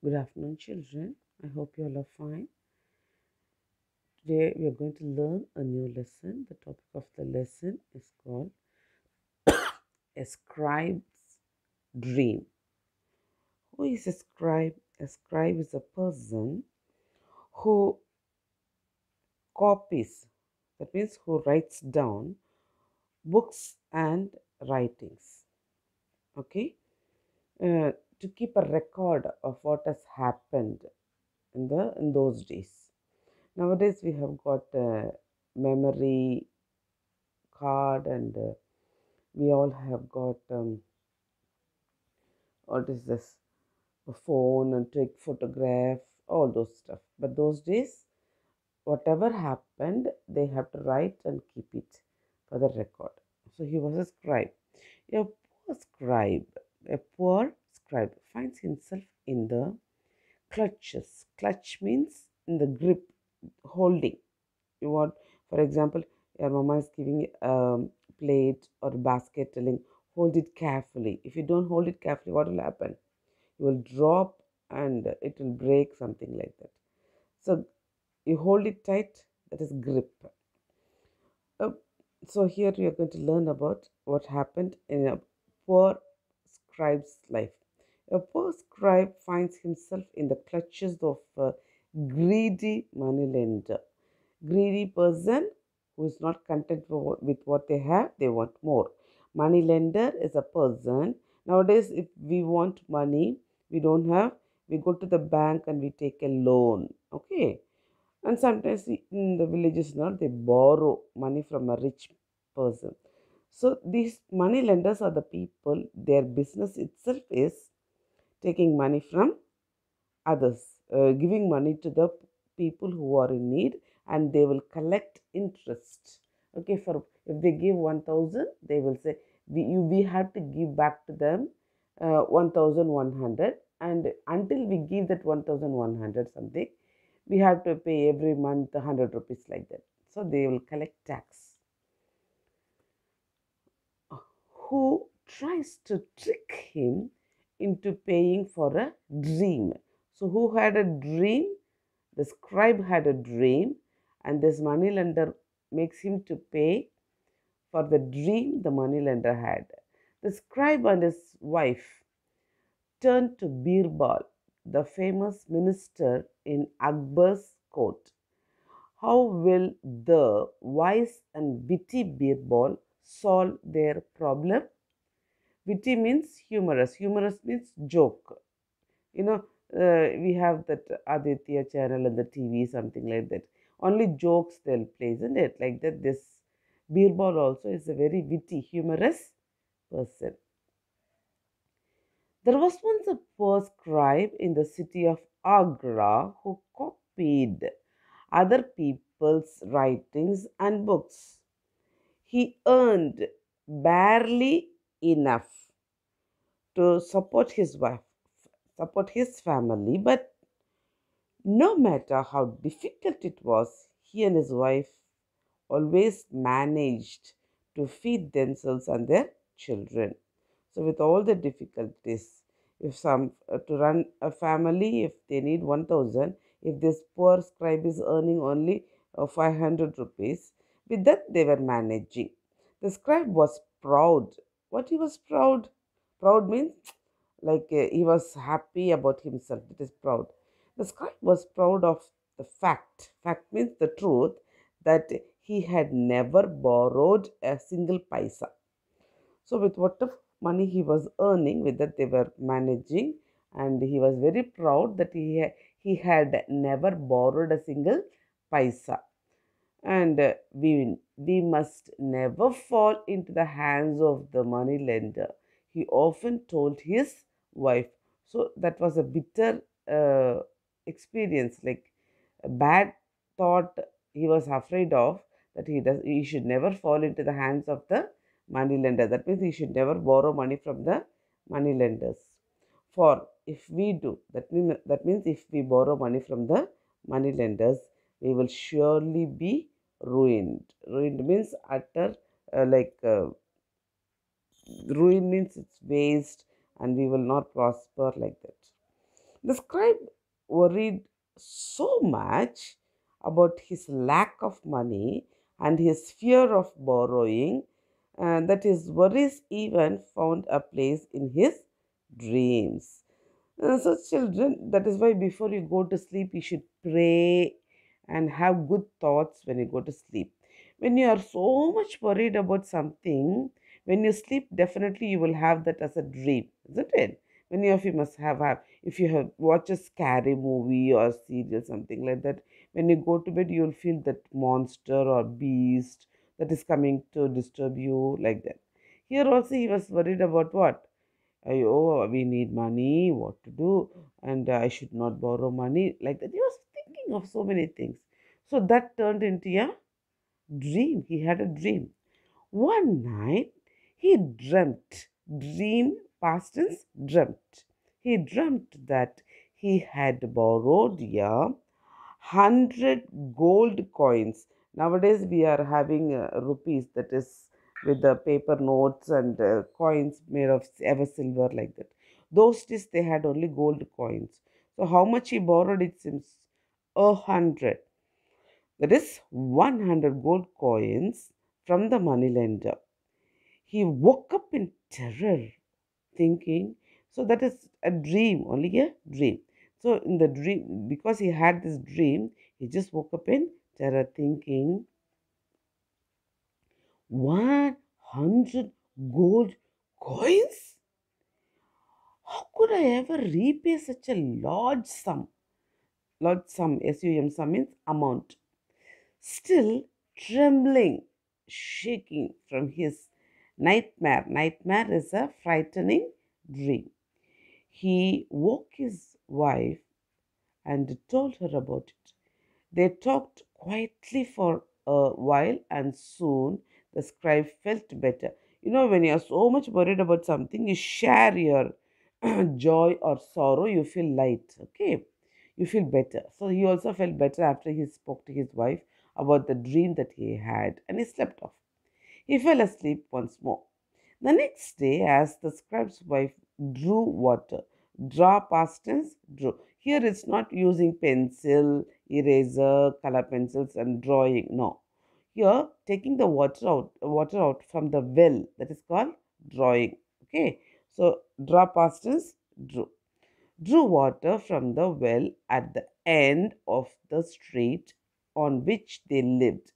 Good afternoon, children. I hope you all are fine. Today we are going to learn a new lesson. The topic of the lesson is called A Scribe's Dream. Who is a scribe? A scribe is a person who copies, that means who writes down books and writings. Okay? To keep a record of what has happened in those days. Nowadays we have got memory card and we all have got what is this, a phone and take photograph, all those stuff. But those days, whatever happened, they have to write and keep it for the record. So he was a scribe. A poor scribe, a poor scribe finds himself in the clutches. Clutch means in the grip, holding. You want, for example, your mama is giving a plate or basket, telling hold it carefully. If you don't hold it carefully, what will happen? You will drop and it will break, something like that. So you hold it tight, that is grip. uh, so here we are going to learn about what happened in a poor scribe's life. A poor scribe finds himself in the clutches of a greedy moneylender. Greedy person who is not content with what they have, they want more. Moneylender is a person. Nowadays, if we want money, we don't have, we go to the bank and we take a loan. Okay. And sometimes in the villages now they borrow money from a rich person. So these money lenders are the people, their business itself is taking money from others, giving money to the people who are in need, and they will collect interest. Okay, for if they give 1000, they will say we have to give back to them 1100, and until we give that 1100 something, we have to pay every month 100 rupees, like that. So they will collect tax. Who tries to trick him into paying for a dream. So who had a dream? The scribe had a dream, and this moneylender makes him to pay for the dream the moneylender had. The scribe and his wife turned to Birbal, the famous minister in Akbar's court. How will the wise and witty Birbal solve their problem? Witty means humorous. Humorous means joke. You know, we have that Aditya channel and the TV, something like that. Only jokes they'll play, isn't it? Like that, this Birbal also is a very witty, humorous person. There was once a poor scribe in the city of Agra who copied other people's writings and books. He earned barely enough to support his wife, support his family, but no matter how difficult it was, he and his wife always managed to feed themselves and their children. So, with all the difficulties, if some to run a family, if they need 1000, if this poor scribe is earning only 500 rupees, with that they were managing. The scribe was proud. What he was proud? Proud means like he was happy about himself. It is proud. The scribe was proud of the fact. Fact means the truth, that he had never borrowed a single paisa. So, with whatever money he was earning, with that they were managing, and he was very proud that he had never borrowed a single paisa. And we must never fall into the hands of the money lender, he often told his wife. So that was a bitter experience, like a bad thought he was afraid of, that he should never fall into the hands of the money lender. That means he should never borrow money from the money lenders. For if we do, that means if we borrow money from the money lenders, we will surely be ruined. Ruined means utter, ruin means it's waste, and we will not prosper, like that. The scribe worried so much about his lack of money and his fear of borrowing that his worries even found a place in his dreams. So, children, that is why before you go to sleep, you should pray and have good thoughts when you go to sleep. When you are so much worried about something, when you sleep, definitely you will have that as a dream, isn't it? Many of you must have if you have watched a scary movie or serial, something like that, when you go to bed, you'll feel that monster or beast that is coming to disturb you, like that. Here also, he was worried about what? Oh, we need money, what to do, and I should not borrow money, like that. He was thinking of so many things. So that turned into a dream. He had a dream. One night, he dream, past tense, dreamt. He dreamt that he had borrowed a 100 gold coins. Nowadays, we are having rupees, that is with the paper notes and coins made of ever silver, like that. Those days, they had only gold coins. So, how much he borrowed? It seems 100. That is 100 gold coins from the moneylender. He woke up in terror, thinking, so that is a dream, only a dream. So, in the dream, because he had this dream, he just woke up in terror, thinking, 100 gold coins? How could I ever repay such a large sum? Large sum, SUM sum means amount. Still trembling, shaking from his nightmare. Nightmare is a frightening dream. He woke his wife and told her about it. They talked quietly for a while, and soon the scribe felt better. You know, when you are so much worried about something, you share your joy or sorrow, you feel light, okay? You feel better. So he also felt better after he spoke to his wife about the dream that he had, and he slept off. He fell asleep once more. The next day, as the scribe's wife drew water, draw past tense, drew. Here it's not using pencil, eraser, color pencils, and drawing. No. Here, taking the water out from the well, that is called drawing. Okay. So, draw past tense, drew. Drew water from the well at the end of the street on which they lived.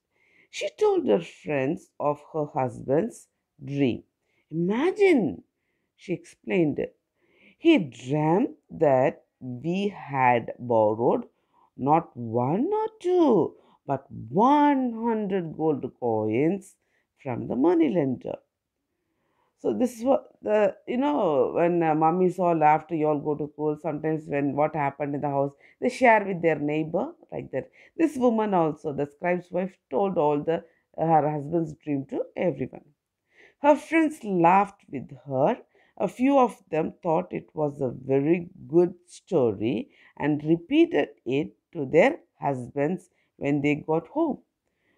She told her friends of her husband's dream. Imagine, she explained, he dreamt that we had borrowed not one or two, but 100 gold coins from the moneylender. So this is what the when mummies all after you all go to school, sometimes when what happened in the house, they share with their neighbor, like that. This woman also, the scribe's wife, told all the her husband's dream to everyone. Her friends laughed with her. A few of them thought it was a very good story and repeated it to their husbands when they got home.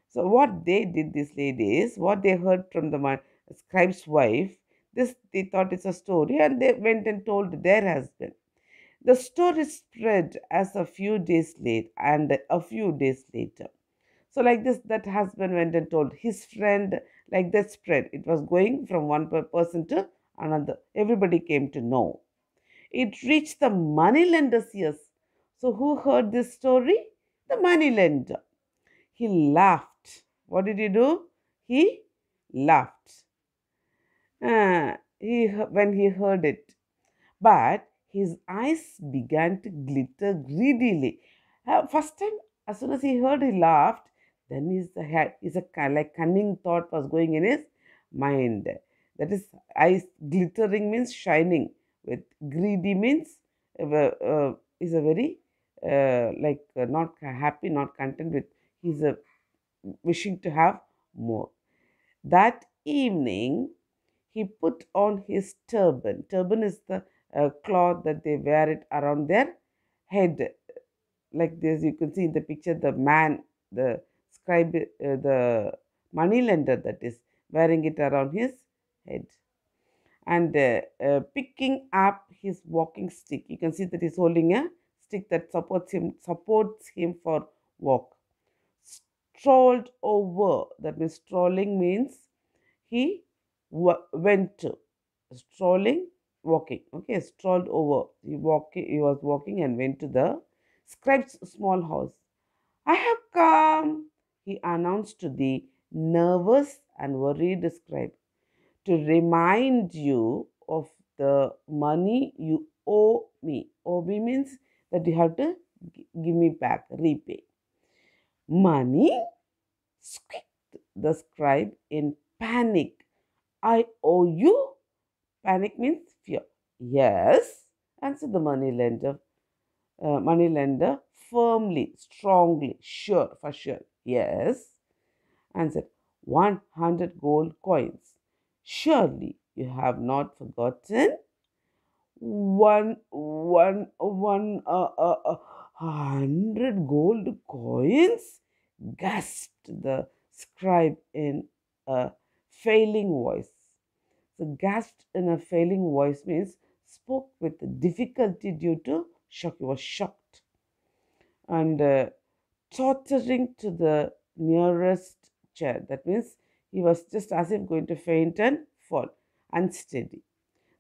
So what they did, these ladies, what they heard from the scribe's wife, this they thought it's a story, and they went and told their husband. The story spread as a few days later. So like this, that husband went and told his friend, like that spread. It was going from one person to another. Everybody came to know. It reached the moneylender's ears. So who heard this story? The moneylender. He laughed. What did he do? He laughed. When he heard it, but his eyes began to glitter greedily. First time, as soon as he heard, he laughed. Then like cunning thought was going in his mind. That is, eyes glittering means shining. With greedy means is a very not happy, not content with. He's wishing to have more. That evening, he put on his turban. Turban is the cloth that they wear it around their head. Like this, you can see in the picture the man, the scribe, the moneylender that is wearing it around his head. and picking up his walking stick. You can see that he's holding a stick that supports him for walk. Strolled over. That means strolling means he went to. Strolling, walking. Okay, strolled over. He was walking and went to the scribe's small house. I have come, he announced to the nervous and worried scribe, to remind you of the money you owe me. Owe me means that you have to give me back, repay. Money? Squeaked the scribe in panic. I owe you? Panic means fear. Yes, answered the moneylender firmly, strongly, sure, for sure. Yes, answered 100 gold coins. Surely you have not forgotten? One, 100 gold coins? Gasped the scribe in a failing voice. So, gasped in a failing voice means spoke with difficulty due to shock. He was shocked and tottering to the nearest chair. That means he was just as if going to faint and fall, unsteady.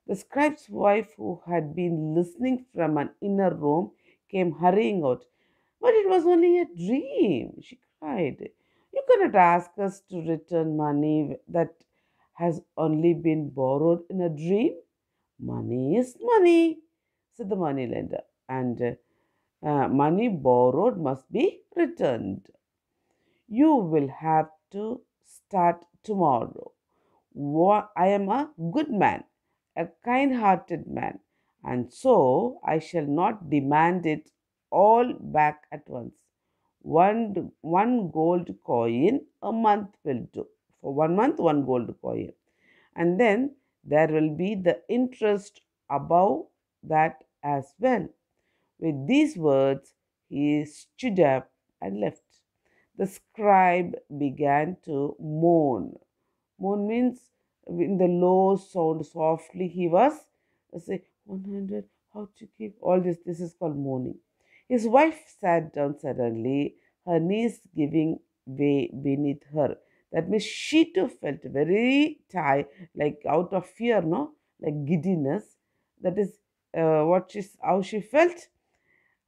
The scribe's wife, who had been listening from an inner room, came hurrying out. But it was only a dream, she cried. You cannot ask us to return money that has only been borrowed in a dream. Money is money, said the moneylender, and money borrowed must be returned. You will have to start tomorrow. I am a good man, a kind hearted man, and so I shall not demand it all back at once. One gold coin a month will do. For 1 month, one gold coin. And then there will be the interest above that as well. With these words, he stood up and left. The scribe began to moan. Moan means in the low sound, softly he was say 100, how to keep all this. This is called moaning. His wife sat down suddenly, her knees giving way beneath her. That means she too felt very tired, like out of fear, no, like giddiness. That is how she felt,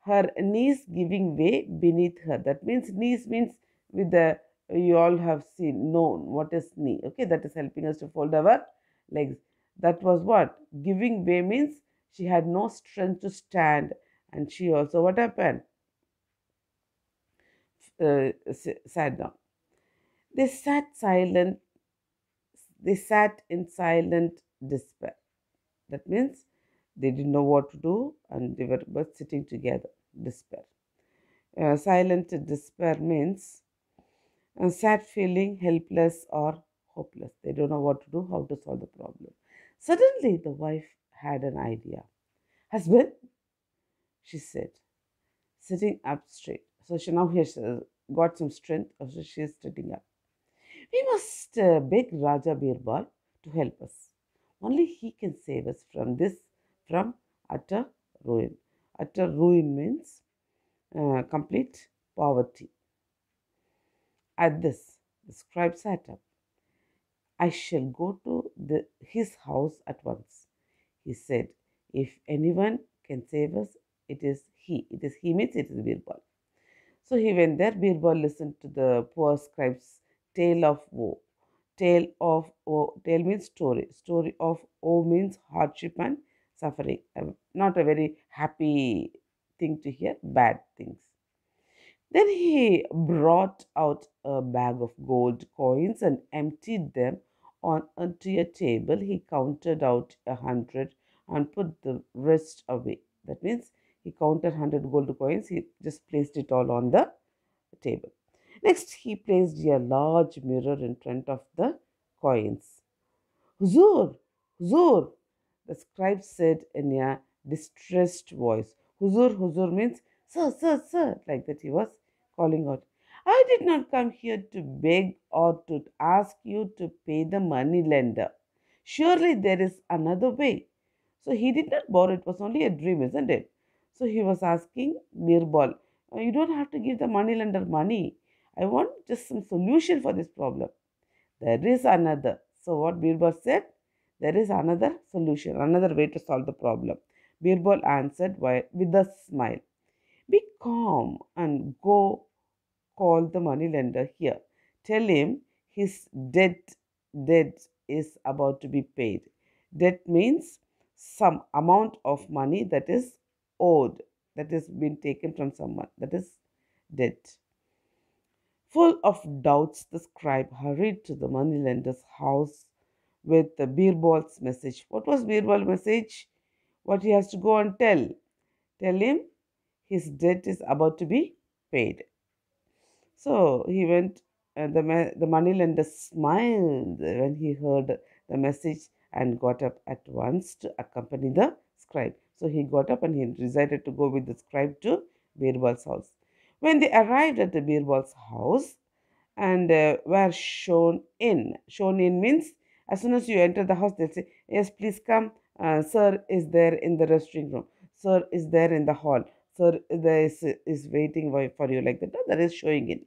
her knees giving way beneath her. That means knees means with the, you all have seen, known what is knee. Okay, that is helping us to fold our legs. That was what? Giving way means she had no strength to stand, and she also, what happened? Sat down. They sat silent, they sat in silent despair. That means they didn't know what to do and they were both sitting together. Despair. Silent despair means sad feeling, helpless or hopeless. They don't know what to do, how to solve the problem. Suddenly, the wife had an idea. Husband, she said, sitting up straight. So she now has got some strength, so she is sitting up. We must beg Raja Birbal to help us. Only he can save us from this, from utter ruin. Utter ruin means complete poverty. At this, the scribe sat up. I shall go to his house at once. He said, if anyone can save us, it is he. It is he means it is Birbal. So he went there. Birbal listened to the poor scribe's tale of woe. Tale of woe. Tale means story. Story of woe means hardship and suffering. Not a very happy thing to hear, bad things. Then he brought out a bag of gold coins and emptied them onto a table. He counted out 100 and put the rest away. That means he counted 100 gold coins. He just placed it all on the table. Next, he placed a large mirror in front of the coins. Huzur, Huzur, the scribe said in a distressed voice. Huzur, Huzur means sir, sir, sir, like that he was calling out. I did not come here to beg or to ask you to pay the money lender. Surely there is another way. So he did not borrow, it was only a dream, isn't it? So he was asking Birbal, You don't have to give the money lender money. I want just some solution for this problem. There is another. So what Birbal said? There is another solution, another way to solve the problem. Birbal answered with a smile. Be calm and go call the moneylender here. Tell him his debt is about to be paid. Debt means some amount of money that is owed, that is been taken from someone. That is debt. Full of doubts, the scribe hurried to the moneylender's house with the Birbal's message. What was Birbal's message? What he has to go and tell? Tell him his debt is about to be paid. So he went, and the moneylender smiled when he heard the message and got up at once to accompany the scribe. So he got up and he decided to go with the scribe to Birbal's house. When they arrived at the Birbal's house and were shown in, shown in means as soon as you enter the house, they'll say, Yes, please come. Sir is there in the restroom room. Sir is there in the hall. Sir is waiting for you, like that. No, that is showing in.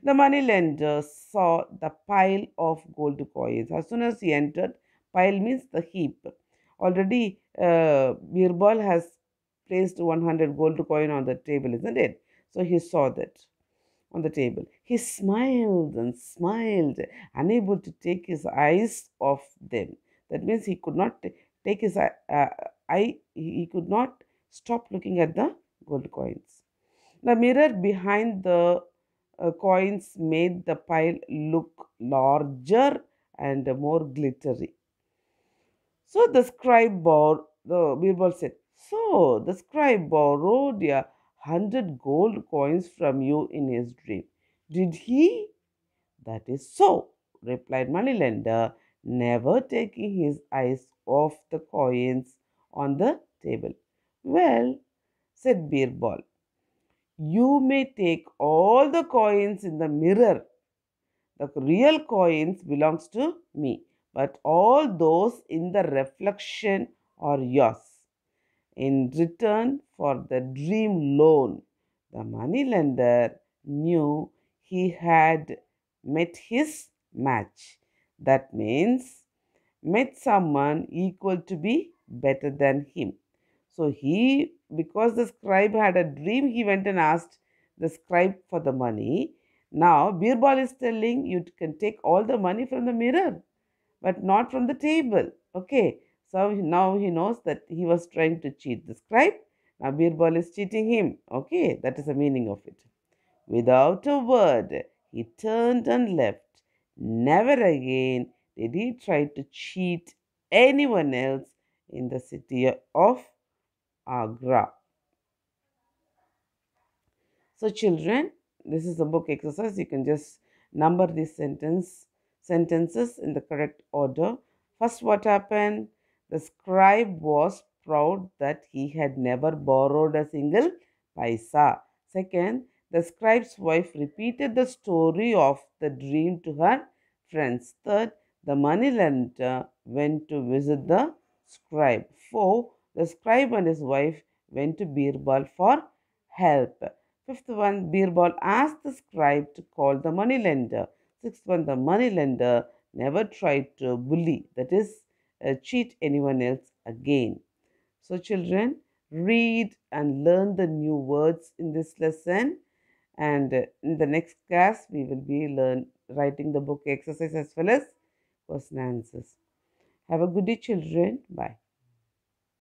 The moneylender saw the pile of gold coins. As soon as he entered, pile means the heap. Already, Birbal has placed 100 gold coin on the table, isn't it? So he saw that on the table. He smiled and smiled, unable to take his eyes off them. That means he could not take his eye, he could not stop looking at the gold coins. The mirror behind the coins made the pile look larger and more glittery. So the scribe the Birbal said, So the scribe borrowed 100 gold coins from you in his dream. Did he? That is so, replied Moneylender, never taking his eyes off the coins on the table. Well, said Birbal, you may take all the coins in the mirror. The real coins belongs to me, but all those in the reflection are yours. In return for the dream loan, the moneylender knew he had met his match. That means met someone equal to be better than him. So he, because the scribe had a dream, he went and asked the scribe for the money. Now Birbal is telling you can take all the money from the mirror, but not from the table. Okay, so now he knows that he was trying to cheat the scribe. Now Birbal is cheating him. Okay, that is the meaning of it. Without a word, he turned and left. Never again did he try to cheat anyone else in the city of Agra. So, children, this is a book exercise. You can just number these sentences in the correct order. First, what happened? The scribe was proud that he had never borrowed a single paisa. Second, the scribe's wife repeated the story of the dream to her friends. Third, the moneylender went to visit the scribe. Four, the scribe and his wife went to Birbal for help. Fifth one, Birbal asked the scribe to call the moneylender. Sixth one, the moneylender never tried to bully, that is, cheat anyone else again. So, children, read and learn the new words in this lesson. And in the next class, we will be writing the book exercise as well as question answers. Have a good day, children. Bye.